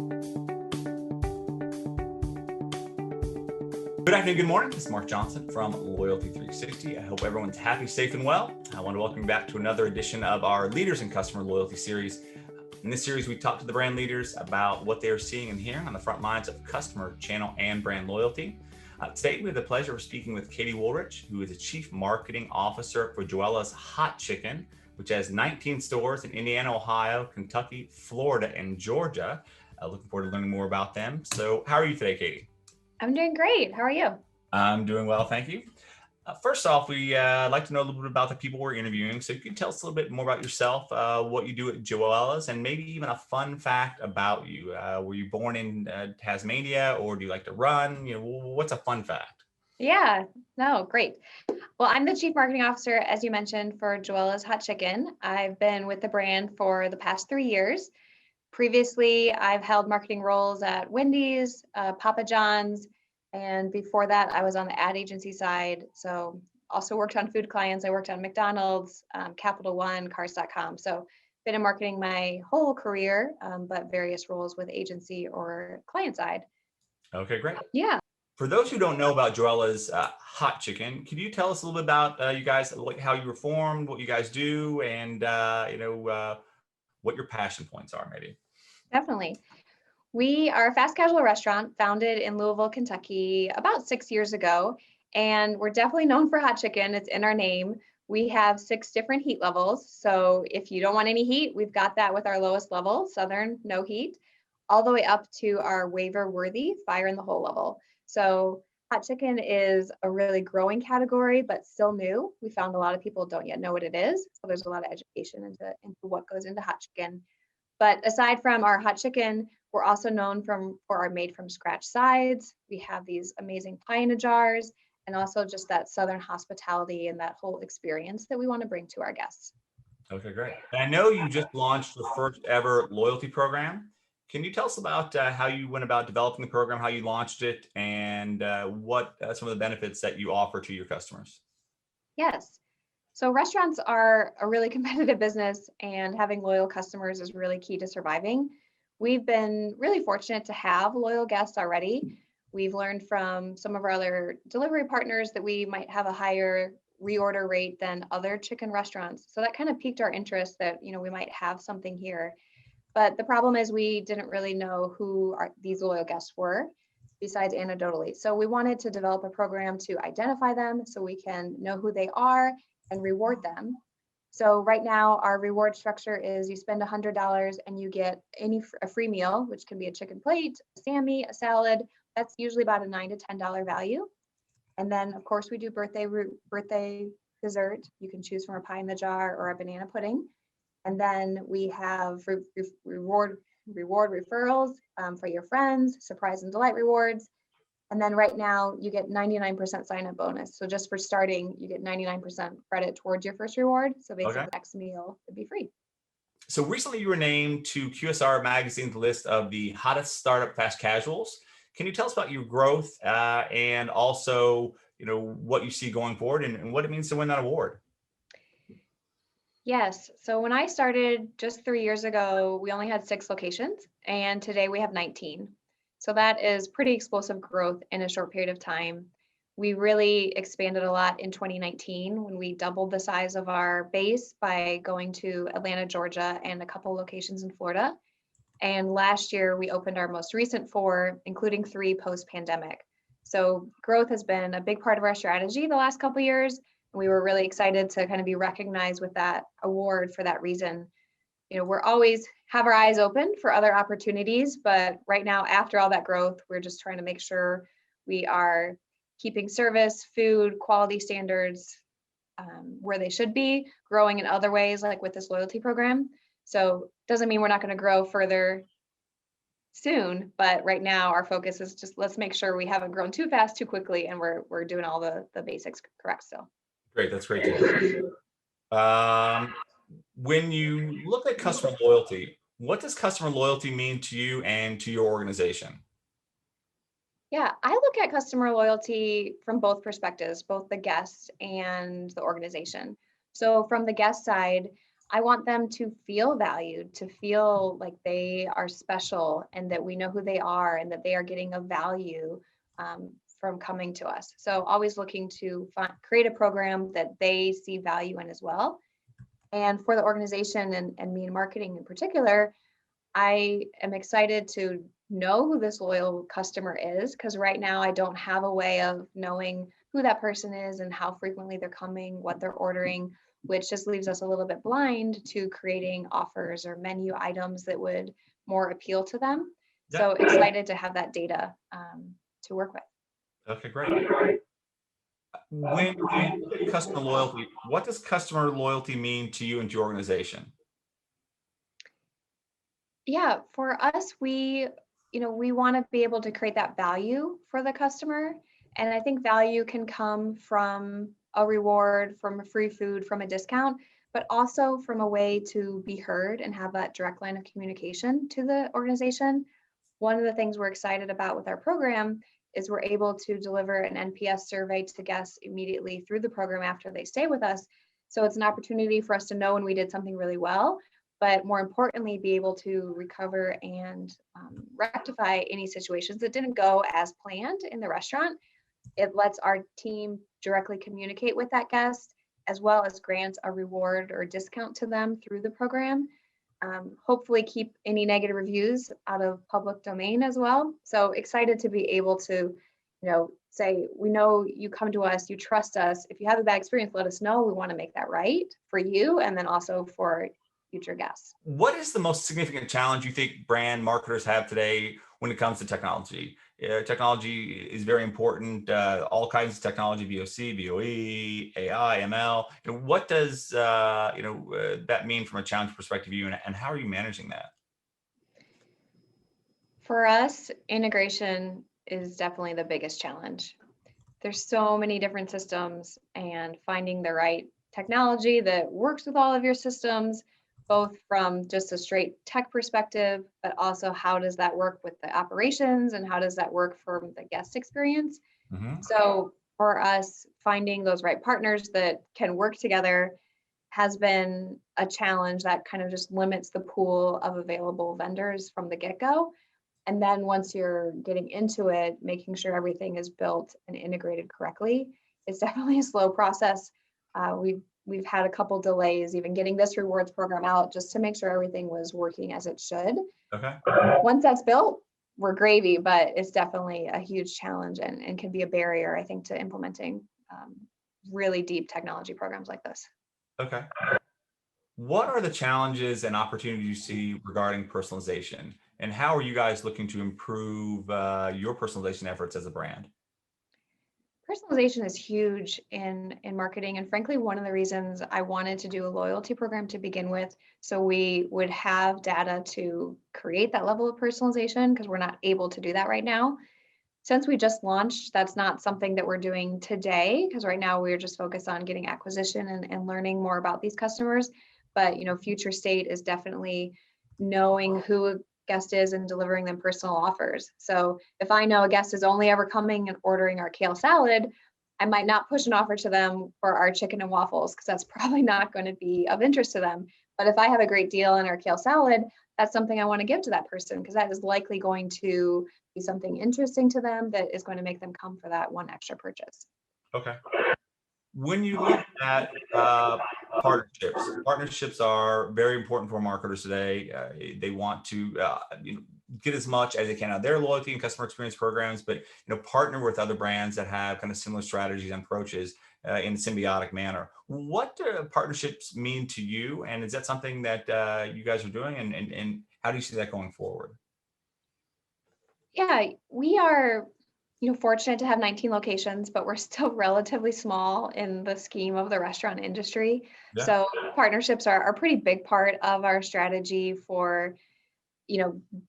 Good afternoon, good morning. This is Mark Johnson from Loyalty360. I hope everyone's happy, safe, and well. I want to welcome you back to another edition of our Leaders in Customer Loyalty series. In this series, we talk to the brand leaders about what they are seeing and hearing on the front lines of customer, channel, and brand loyalty. Today, we have the pleasure of speaking with Katie Wollrich, who is the Chief Marketing Officer for Joella's Hot Chicken, which has 19 stores in Indiana, Ohio, Kentucky, Florida, and Georgia. Looking forward to learning more about them. So how are you today, Katie? I'm doing great. How are you? I'm doing well, thank you. First off, we like to know a little bit about the people we're interviewing. So you can tell us a little bit more about yourself, what you do at Joella's, and maybe even a fun fact about you. Were you born in Tasmania, or do you like to run? What's a fun fact? Yeah, no, great. Well, I'm the Chief Marketing Officer, as you mentioned, for Joella's Hot Chicken. I've been with the brand for the past 3 years. Previously, I've held marketing roles at Wendy's, Papa John's, and before that, I was on the ad agency side. So also worked on food clients. I worked on McDonald's, Capital One, Cars.com. So been in marketing my whole career, but various roles with agency or client side. Okay, great. Yeah. For those who don't know about Joella's Hot Chicken, can you tell us a little bit about you guys, like how you were formed, what you guys do, and what your passion points are, maybe? Definitely. We are a fast casual restaurant founded in Louisville, Kentucky about 6 years ago, and we're definitely known for hot chicken. It's in our name. We have 6 different heat levels. So if you don't want any heat, we've got that with our lowest level, Southern, no heat, all the way up to our waiver worthy, fire in the hole level. So hot chicken is a really growing category, but still new. We found a lot of people don't yet know what it is. So there's a lot of education into what goes into hot chicken. But aside from our hot chicken, we're also known for our made from scratch sides. We have these amazing pie in a jars, and also just that Southern hospitality and that whole experience that we want to bring to our guests. Okay, great. And I know you just launched the first ever loyalty program. Can you tell us about how you went about developing the program, how you launched it, and what some of the benefits that you offer to your customers? Yes. So restaurants are a really competitive business, and having loyal customers is really key to surviving. We've been really fortunate to have loyal guests already. We've learned from some of our other delivery partners that we might have a higher reorder rate than other chicken restaurants. So that kind of piqued our interest that, we might have something here. But the problem is we didn't really know who these loyal guests were, besides anecdotally. So we wanted to develop a program to identify them so we can know who they are and reward them. So right now, our reward structure is you spend $100 and you get a free meal, which can be a chicken plate, a Sammy, a salad. That's usually about a $9 to $10 value. And then, of course, we do birthday dessert. You can choose from a pie in the jar or a banana pudding. And then we have reward referrals for your friends, surprise and delight rewards. And then right now you get 99% sign-up bonus. So just for starting, you get 99% credit towards your first reward. So basically, the next meal would be free. So recently you were named to QSR Magazine's list of the hottest startup fast casuals. Can you tell us about your growth and also, what you see going forward and what it means to win that award? Yes. So when I started just 3 years ago, we only had 6 locations, and today we have 19. So that is pretty explosive growth in a short period of time. We really expanded a lot in 2019 when we doubled the size of our base by going to Atlanta, Georgia, and a couple locations in Florida. And last year we opened our most recent 4, including 3 post-pandemic. So growth has been a big part of our strategy the last couple of years. We were really excited to kind of be recognized with that award for that reason. We're always have our eyes open for other opportunities, but right now, after all that growth, we're just trying to make sure we are keeping service, food, quality standards where they should be, growing in other ways, like with this loyalty program. So doesn't mean we're not going to grow further soon, but right now our focus is just let's make sure we haven't grown too fast, too quickly, and we're doing all the basics correct still. Great, that's great to hear. When you look at customer loyalty, what does customer loyalty mean to you and to your organization? Yeah, I look at customer loyalty from both perspectives, both the guest and the organization. So from the guest side, I want them to feel valued, to feel like they are special and that we know who they are and that they are getting a value from coming to us. So always looking to create a program that they see value in as well. And for the organization and me in marketing in particular, I am excited to know who this loyal customer is, because right now I don't have a way of knowing who that person is and how frequently they're coming, what they're ordering, which just leaves us a little bit blind to creating offers or menu items that would more appeal to them. Yeah. So excited to have that data to work with. Okay, great. When you look at customer loyalty, what does customer loyalty mean to you and to your organization? Yeah, for us, we want to be able to create that value for the customer. And I think value can come from a reward, from a free food, from a discount, but also from a way to be heard and have that direct line of communication to the organization. One of the things we're excited about with our program is we're able to deliver an NPS survey to guests immediately through the program after they stay with us. So it's an opportunity for us to know when we did something really well, but more importantly, be able to recover and rectify any situations that didn't go as planned in the restaurant. It lets our team directly communicate with that guest, as well as grant a reward or discount to them through the program. Hopefully keep any negative reviews out of public domain as well. So excited to be able to, say, we know you come to us, you trust us. If you have a bad experience, let us know. We want to make that right for you and then also for future guests. What is the most significant challenge you think brand marketers have today when it comes to technology? Technology is very important. All kinds of technology: VOC, VOE, AI, ML. What does that mean from a challenge perspective, you, and how are you managing that? For us, integration is definitely the biggest challenge. There's so many different systems, and finding the right technology that works with all of your systems, both from just a straight tech perspective, but also how does that work with the operations and how does that work for the guest experience? Mm-hmm. So for us, finding those right partners that can work together has been a challenge that kind of just limits the pool of available vendors from the get-go. And then once you're getting into it, making sure everything is built and integrated correctly is definitely a slow process. We've had a couple delays even getting this rewards program out just to make sure everything was working as it should. Okay. Once that's built, we're gravy, but it's definitely a huge challenge and can be a barrier, I think, to implementing really deep technology programs like this. Okay. What are the challenges and opportunities you see regarding personalization, and how are you guys looking to improve your personalization efforts as a brand? Personalization is huge in marketing, and frankly, one of the reasons I wanted to do a loyalty program to begin with, so we would have data to create that level of personalization, because we're not able to do that right now. Since we just launched, that's not something that we're doing today, because right now we're just focused on getting acquisition and learning more about these customers. But future state is definitely knowing who a guest is and delivering them personal offers. So if I know a guest is only ever coming and ordering our kale salad, I might not push an offer to them for our chicken and waffles, because that's probably not going to be of interest to them. But if I have a great deal in our kale salad, that's something I want to give to that person, because that is likely going to be something interesting to them that is going to make them come for that one extra purchase. Okay. When you look at partnerships are very important for marketers today. They want to get as much as they can out of their loyalty and customer experience programs, but partner with other brands that have kind of similar strategies and approaches in a symbiotic manner. What do partnerships mean to you, and is that something that you guys are doing, and how do you see that going forward? Yeah, we are fortunate to have 19 locations, but we're still relatively small in the scheme of the restaurant industry. Yeah. So partnerships are a pretty big part of our strategy for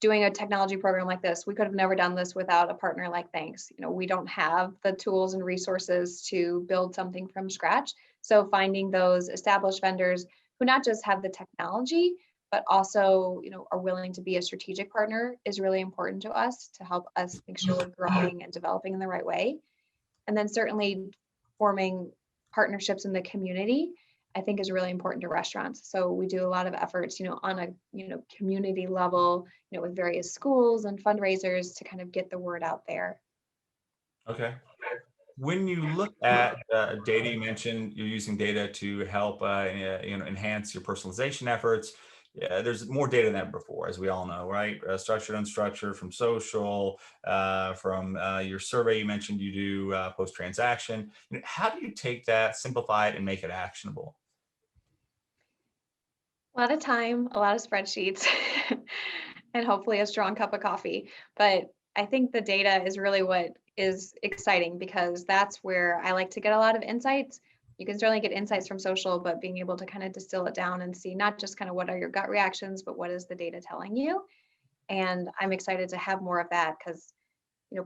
doing a technology program like this. We could have never done this without a partner like Thanks. We don't have the tools and resources to build something from scratch. So finding those established vendors who not just have the technology, but also, are willing to be a strategic partner is really important to us to help us make sure we're growing and developing in the right way. And then certainly forming partnerships in the community I think is really important to restaurants. So we do a lot of efforts, on a, community level, with various schools and fundraisers to kind of get the word out there. Okay. When you look at data, you mentioned you're using data to help enhance your personalization efforts. Yeah, there's more data than ever before, as we all know, right? Structured, unstructured, from social, from your survey you mentioned you do post-transaction. How do you take that, simplify it, and make it actionable? A lot of time, a lot of spreadsheets, and hopefully a strong cup of coffee. But I think the data is really what is exciting because that's where I like to get a lot of insights. You can certainly get insights from social, but being able to kind of distill it down and see not just kind of what are your gut reactions, but what is the data telling you. And I'm excited to have more of that because,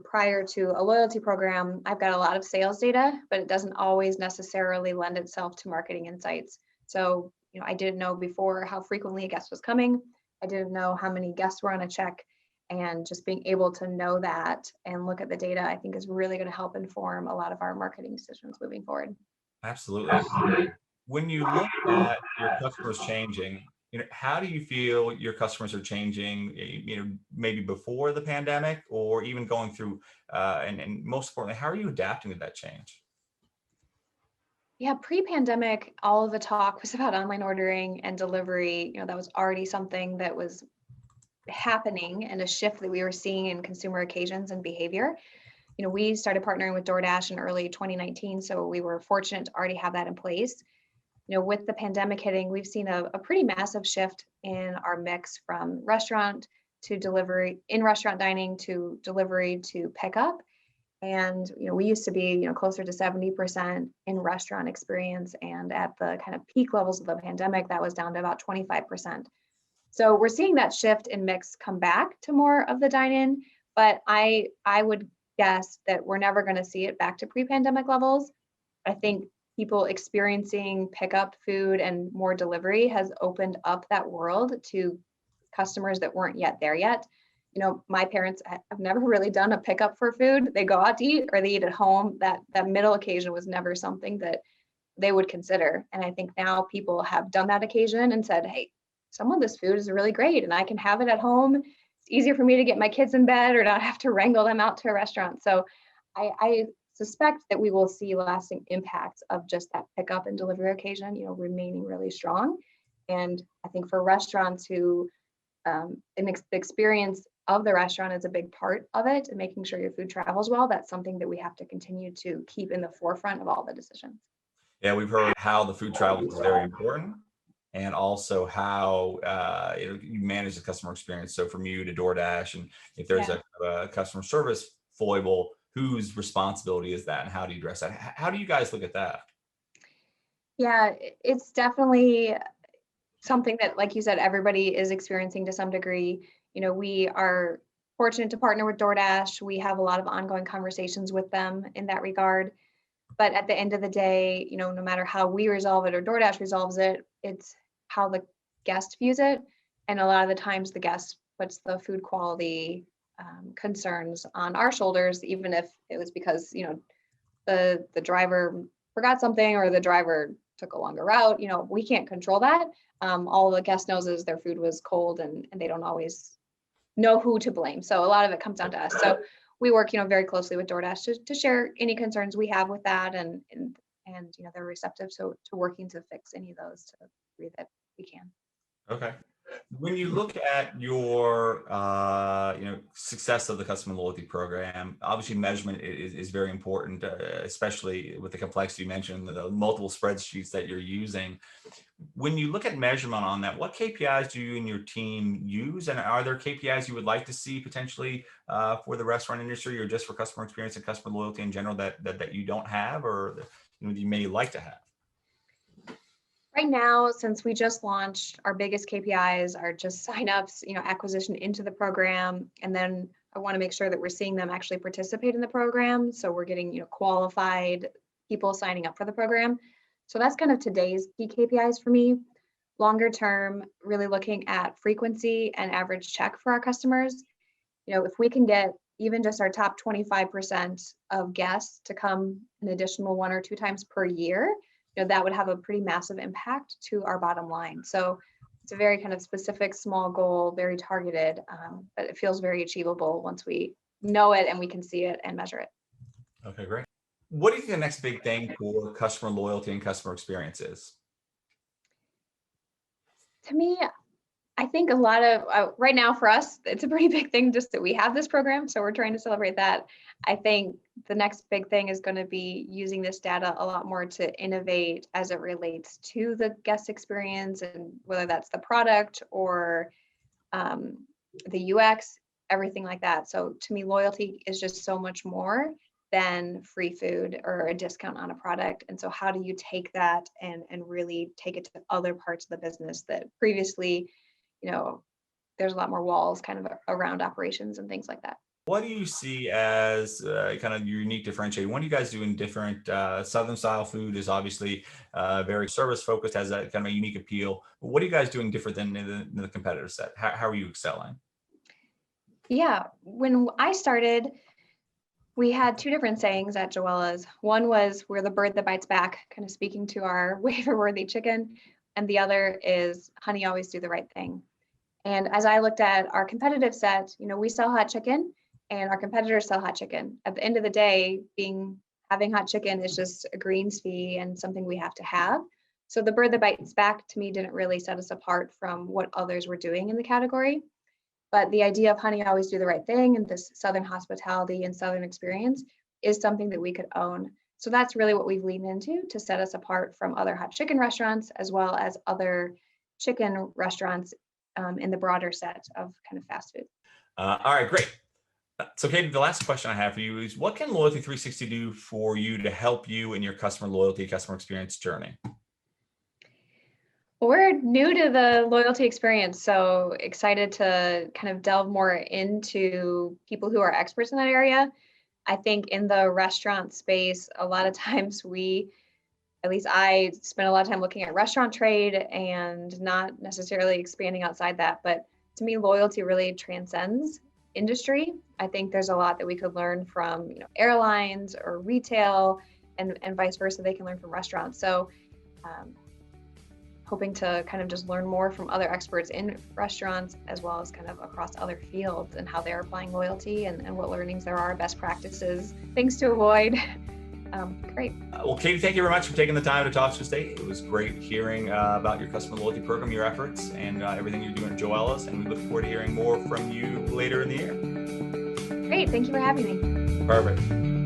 prior to a loyalty program, I've got a lot of sales data, but it doesn't always necessarily lend itself to marketing insights. So, I didn't know before how frequently a guest was coming. I didn't know how many guests were on a check. And just being able to know that and look at the data, I think is really going to help inform a lot of our marketing decisions moving forward. Absolutely. When you look at your customers changing, how do you feel your customers are changing, maybe before the pandemic or even going through, and most importantly, how are you adapting to that change? Yeah, pre-pandemic, all of the talk was about online ordering and delivery. That was already something that was happening and a shift that we were seeing in consumer occasions and behavior. We started partnering with DoorDash in early 2019, so we were fortunate to already have that in place. With the pandemic hitting, we've seen a pretty massive shift in our mix from restaurant to delivery, in restaurant dining to delivery to pickup. And we used to be closer to 70% in restaurant experience, and at the kind of peak levels of the pandemic, that was down to about 25%. So we're seeing that shift in mix come back to more of the dine-in, but I would guess that we're never going to see it back to pre-pandemic levels. I think people experiencing pickup food and more delivery has opened up that world to customers that weren't yet there yet. My parents have never really done a pickup for food. They go out to eat or they eat at home. That middle occasion was never something that they would consider. And I think now people have done that occasion and said, hey, some of this food is really great and I can have it at home. It's easier for me to get my kids in bed or not have to wrangle them out to a restaurant. So I suspect that we will see lasting impacts of just that pickup and delivery occasion, remaining really strong. And I think for restaurants who the experience of the restaurant is a big part of it and making sure your food travels well, that's something that we have to continue to keep in the forefront of all the decisions. Yeah, we've heard how the food travels is very important, and also how you manage the customer experience. So from you to DoorDash, and if there's Yeah. a customer service foible, whose responsibility is that, and how do you address that? How do you guys look at that? Yeah, it's definitely something that, like you said, everybody is experiencing to some degree. We are fortunate to partner with DoorDash. We have a lot of ongoing conversations with them in that regard. But at the end of the day, no matter how we resolve it or DoorDash resolves it, it's how the guest views it. And a lot of the times the guest puts the food quality concerns on our shoulders, even if it was because, the driver forgot something or the driver took a longer route. We can't control that. All the guest knows is their food was cold and they don't always know who to blame. So a lot of it comes down to us. So we work, very closely with DoorDash to share any concerns we have with that, and they're receptive to working to fix any of those to the degree that we can. Okay. When you look at your success of the customer loyalty program, obviously measurement is very important, especially with the complexity you mentioned, the multiple spreadsheets that you're using. When you look at measurement on that, what KPIs do you and your team use? And are there KPIs you would like to see potentially for the restaurant industry or just for customer experience and customer loyalty in general that you don't have, or you may like to have? Right now, since we just launched, our biggest KPIs are just signups, acquisition into the program. And then I want to make sure that we're seeing them actually participate in the program. So we're getting, qualified people signing up for the program. So that's kind of today's key KPIs for me. Longer term, really looking at frequency and average check for our customers. If we can get even just our top 25% of guests to come an additional 1 or 2 times per year, that would have a pretty massive impact to our bottom line. So it's a very kind of specific, small goal, very targeted, but it feels very achievable once we know it and we can see it and measure it. Okay, great. What do you think the next big thing for customer loyalty and customer experience is? To me, I think a lot of right now for us, it's a pretty big thing just that we have this program. So we're trying to celebrate that. I think the next big thing is going to be using this data a lot more to innovate as it relates to the guest experience, and whether that's the product or the UX, everything like that. So to me, loyalty is just so much more than free food or a discount on a product. And so how do you take that and really take it to other parts of the business that previously, there's a lot more walls kind of around operations and things like that. What do you see as kind of your unique differentiator? What are you guys doing different? Southern style food is obviously very service focused, has that kind of a unique appeal. But what are you guys doing different than the competitor set? How are you excelling? Yeah, when I started, we had two different sayings at Joella's. One was, we're the bird that bites back, kind of speaking to our waiver-worthy chicken. And the other is, honey, always do the right thing. And as I looked at our competitive set, we sell hot chicken and our competitors sell hot chicken. At the end of the day, having hot chicken is just a greens fee and something we have to have. So the bird that bites back to me didn't really set us apart from what others were doing in the category. But the idea of honey, always do the right thing, and this Southern hospitality and Southern experience is something that we could own. So that's really what we've leaned into to set us apart from other hot chicken restaurants, as well as other chicken restaurants in the broader set of kind of fast food. All right, great. So Katie, the last question I have for you is, what can Loyalty360 do for you to help you in your customer loyalty, customer experience journey? We're new to the loyalty experience, so excited to kind of delve more into people who are experts in that area. I think in the restaurant space, a lot of times at least I spend a lot of time looking at restaurant trade and not necessarily expanding outside that. But to me, loyalty really transcends industry. I think there's a lot that we could learn from airlines or retail, and vice versa. They can learn from restaurants. So hoping to kind of just learn more from other experts in restaurants, as well as kind of across other fields, and how they're applying loyalty and what learnings there are, best practices, things to avoid. Great. Well, Katie, thank you very much for taking the time to talk to us today. It was great hearing about your customer loyalty program, your efforts, and everything you're doing at Joella's. And we look forward to hearing more from you later in the year. Great. Thank you for having me. Perfect.